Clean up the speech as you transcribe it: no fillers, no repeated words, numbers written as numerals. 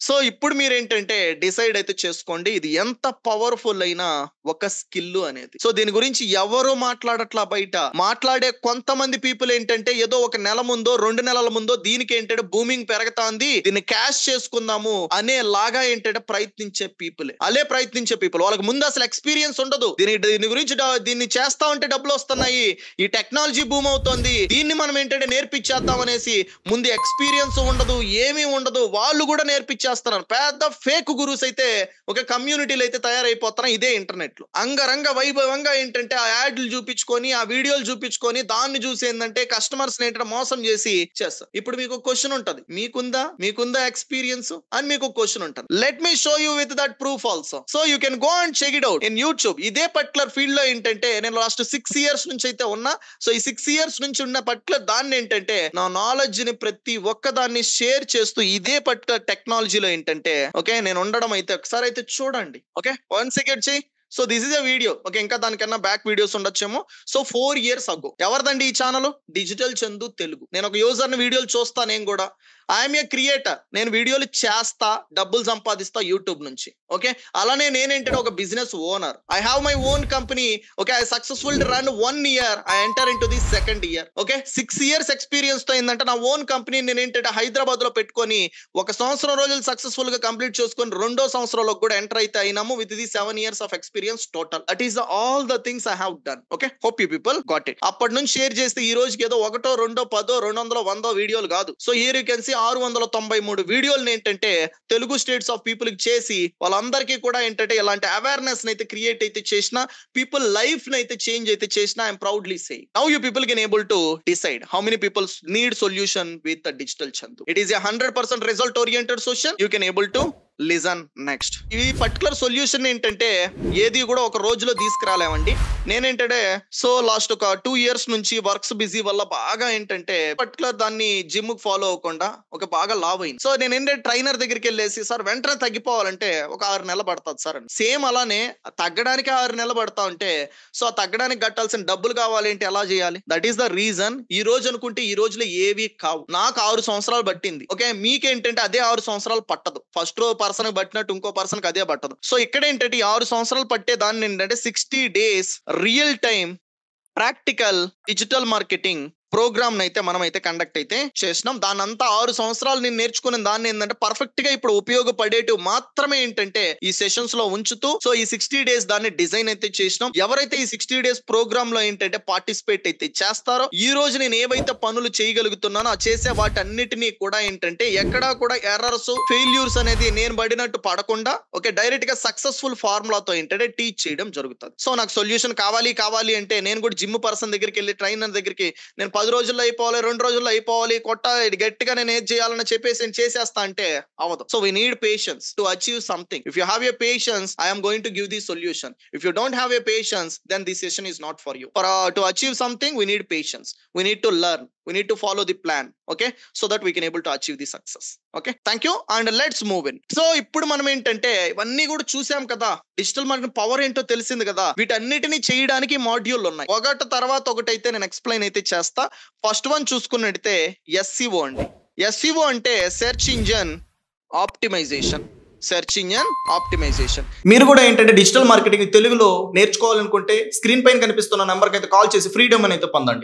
So ఇప్పుడు మీరేంటంటే decide అయితే చేసుకోండి ఇది ఎంత పవర్ఫుల్ అయిన ఒక స్కిల్ అనేది. సో దీని గురించి ఎవరు మాట్లాడట్లా, బయట మాట్లాడే కొంతమంది పీపుల్ ఏంటంటే ఏదో ఒక నెల ముందో 2 నెలల ముందో దీనికి ఏంటంటే బూమింగ్ పెరగతాంది, దీన్ని క్యాష్ చేసుకుందాము అనే లాగా ఏంటంటే ప్రయత్నించే పీపుల్ వాళ్ళకి ముందు అసలు ఎక్స్పీరియన్స్ ఉండదు. దీని గురించి దీన్ని చేస్తా ఉంటే డబ్బులు వస్తున్నాయి, ఈ టెక్నాలజీ బూమ్ అవుతుంది, దీన్ని మనం ఏంటంటే నేర్పించేద్దాం అనేసి ముందు ఎక్స్పీరియన్స్ ఉండదు, ఏమీ ఉండదు, వాళ్ళు కూడా నేర్పించేస్తున్నారు. పెద్ద ఫేక్ గురుస్ అయితే ఒక కమ్యూనిటీలు అయితే తయారైపోతున్నారు ఇదే ఇంటర్నెట్ లో. అంగరంగ వైభవంగా ఏంటంటే ఆ యాడ్లు చూపించుకొని ఆ వీడియోలు చూపించుకొని దాన్ని చూసి ఏంటంటే కస్టమర్స్ ఏంటంటే మోసం చేసి చేస్తారు. ఇప్పుడు మీకు క్వశ్చన్ ఉంటది, మీకుందా ఎక్స్పీరియన్స్ అని మీకు క్వశ్చన్ ఉంటుంది. Let me show you with that proof also. So you can go and check it out in YouTube. ఇదే పర్టికులర్ ఫీల్డ్ లో ఏంటంటే నేను లాస్ట్ 6 years నుంచి అయితే ఉన్నా. సో ఈ 6 years నుంచి ఉన్న పర్టికులర్ దాన్ని ఏంటంటే నా నాలెడ్జ్ ని ప్రతి ఒక్క దాన్ని షేర్ చేస్తూ ఇదే పర్టికులర్ టెక్నాలజీలో ఏంటంటే ఓకే నేను ఉండడం అయితే ఒకసారి అయితే చూడండి. ఓకే 1 second చెయ్యి. So this is a video. Okay ఇంకా దానికన్నా బ్యాక్ వీడియోస్ ఉండొచ్చేమో. సో 4 years ago ఎవరిదండి ఈ ఛానల్? డిజిటల్ చందు తెలుగు. నేను ఒక యూజర్ ని వీడియోలు చూస్తా, నేను కూడా ఐఎమ్ ఏ క్రియేటర్, నేను వీడియోలు చేస్తా, డబ్బులు సంపాదిస్తా యూట్యూబ్ నుంచి. ఓకే అలానే నేనేంటంటే ఒక business owner. I have my own company. Okay I successful run 1 year, I enter in to the 2nd year. Okay 6 years experience తో ఏంటంటే నా ఓన్ కంపెనీ నేను ఏంటంటే హైదరాబాద్ లో పెట్టుకొని 1 సంవత్సరం రోజులు సక్సెస్ఫుల్ గా కంప్లీట్ చేసుకొని 2వ సంవత్సరంలో కూడా ఎంటర్ అయితే అయినాము with the 7 years of experience total. That is all the things I have done. Okay hope you people got it. అప్పటి నుంచి షేర్ చేస్తే ఈ రోజుకి ఏదో 1, 2, 10, 200, 100 వీడియోలు కాదు. So here you can see 693 వీడియోలు ఏంటంటే తెలుగు స్టేట్స్ ఆఫ్ పీపుల్ కి చేసి వాళ్ళందరికీ కూడా ఏంటంటే ఇలాంటి అవేర్నెస్ అయితే క్రియేట్ అయితే చేసిన, పీపుల్ లైఫ్ అయితే చేంజ్ అయితే చేసిన. I'm proudly say now you people can able to decide how many people need solution with digital Chandu. It is a 100% result oriented solution. You can able to listen next. ఈ particular solution ఏంటంటే ఏది కూడా ఒక రోజులో తీసుకురాలేమండి. నేనేంటంటే so last ఒక 2 years నుంచి works busy వల్ల బాగా ఏంటంటే పర్టికులర్ దాన్ని జిమ్ కు ఫాలో అవ్వకుండా ఒక బాగా లావ్ అయింది. సో నేను ఏంటంటే ట్రైనర్ దగ్గరికి వెళ్ళేసి సార్ వెంటనే తగ్గిపోవాలంటే ఒక 6 నెలలు పడుతుంది సార్ అని. సేమ్ అలానే తగ్గడానికి 6 నెలలు పడతా ఉంటే సో ఆ తగ్గడానికి కట్టాల్సిన డబ్బులు కావాలి అంటే ఎలా చేయాలి? That is the reason. ఈ రోజు అనుకుంటే ఈ రోజులో ఏవి కావు. నాకు 6 సంవత్సరాలు పట్టింది. ఓకే మీకేంటంటే అదే 6 సంవత్సరాలు పట్టదు. ఫస్ట్ పర్సన్ బట్టినట్టు ఇంకో పర్సన్ కి అదే పట్టదు. సో ఇక్కడ ఏంటంటే ఈ 6 సంవత్సరాలు పట్టే దాన్ని ఏంటంటే 60 days real time practical digital marketing programme అయితే మనం అయితే కండక్ట్ అయితే చేసినాం. దాని అంతా 6 సంవత్సరాలు నేను నేర్చుకున్న దాన్ని ఏంటంటే పర్ఫెక్ట్ గా ఇప్పుడు ఉపయోగపడేటివి మాత్రమే ఏంటంటే ఈ సెషన్స్ లో ఉంచుతూ సో ఈ 60 days దాన్ని డిజైన్ అయితే చేసినాం. ఎవరైతే ఈ 60 days ప్రోగ్రామ్ లో ఏంటంటే పార్టిసిపేట్ అయితే చేస్తారో ఈ రోజు నేను ఏవైతే పనులు చేయగలుగుతున్నానో ఆ చేసే వాటన్నిటినీ కూడా ఏంటంటే ఎక్కడా కూడా ఎర్రర్స్ ఫెయిల్యూర్స్ అనేది నేను పడినట్టు పడకుండా ఓకే డైరెక్ట్ గా సక్సెస్ఫుల్ ఫార్ములాతో ఏంటంటే టీచ్ చేయడం జరుగుతుంది. సో నాకు సొల్యూషన్ కావాలి అంటే నేను కూడా జిమ్ పర్సన్ దగ్గరికి వెళ్ళి ట్రైనర్ దగ్గరికి నేను 10 రోజుల్లో అయిపోవాలి, 2 రోజుల్లో అయిపోవాలి, గట్టిగా నేను ఏది చేయాలని చెప్పేసి నేను చేసేస్తా అంటే అవదు. So we need patience to achieve something. If you have a patience I am going to give the solution. If you don't have a patience then this session is not for you. For to achieve something we need patience, we need to learn, we need to follow the plan, okay, so that we can able to achieve the success. Okay, thank you and let's move in. So ఇప్పుడు మనం ఏంటంటే ఇవన్నీ కూడా చూసాం కదా, digital marketing power ఏంటో తెలిసింది కదా. వీటన్నిటిని చేయడానికి మాడ్యూల్ ఉన్నాయి, ఒకటి తర్వాత ఒకటి అయితే నేను ఎక్స్ప్లెయిన్ అయితే చేస్తా. ఫస్ట్ వన్ చూసుకున్నట్టయితే SEO అండి. SEO అంటే సెర్చ్ ఇంజన్ ఆప్టిమైజేషన్. మీరు కూడా ఏంటంటే డిజిటల్ మార్కెటింగ్ తెలుగులో నేర్చుకోవాలనుకుంటే స్క్రీన్ పైన కనిపిస్తున్న నంబర్కి అయితే కాల్ చేసి ఫ్రీడమ్ అనేది పొందండి.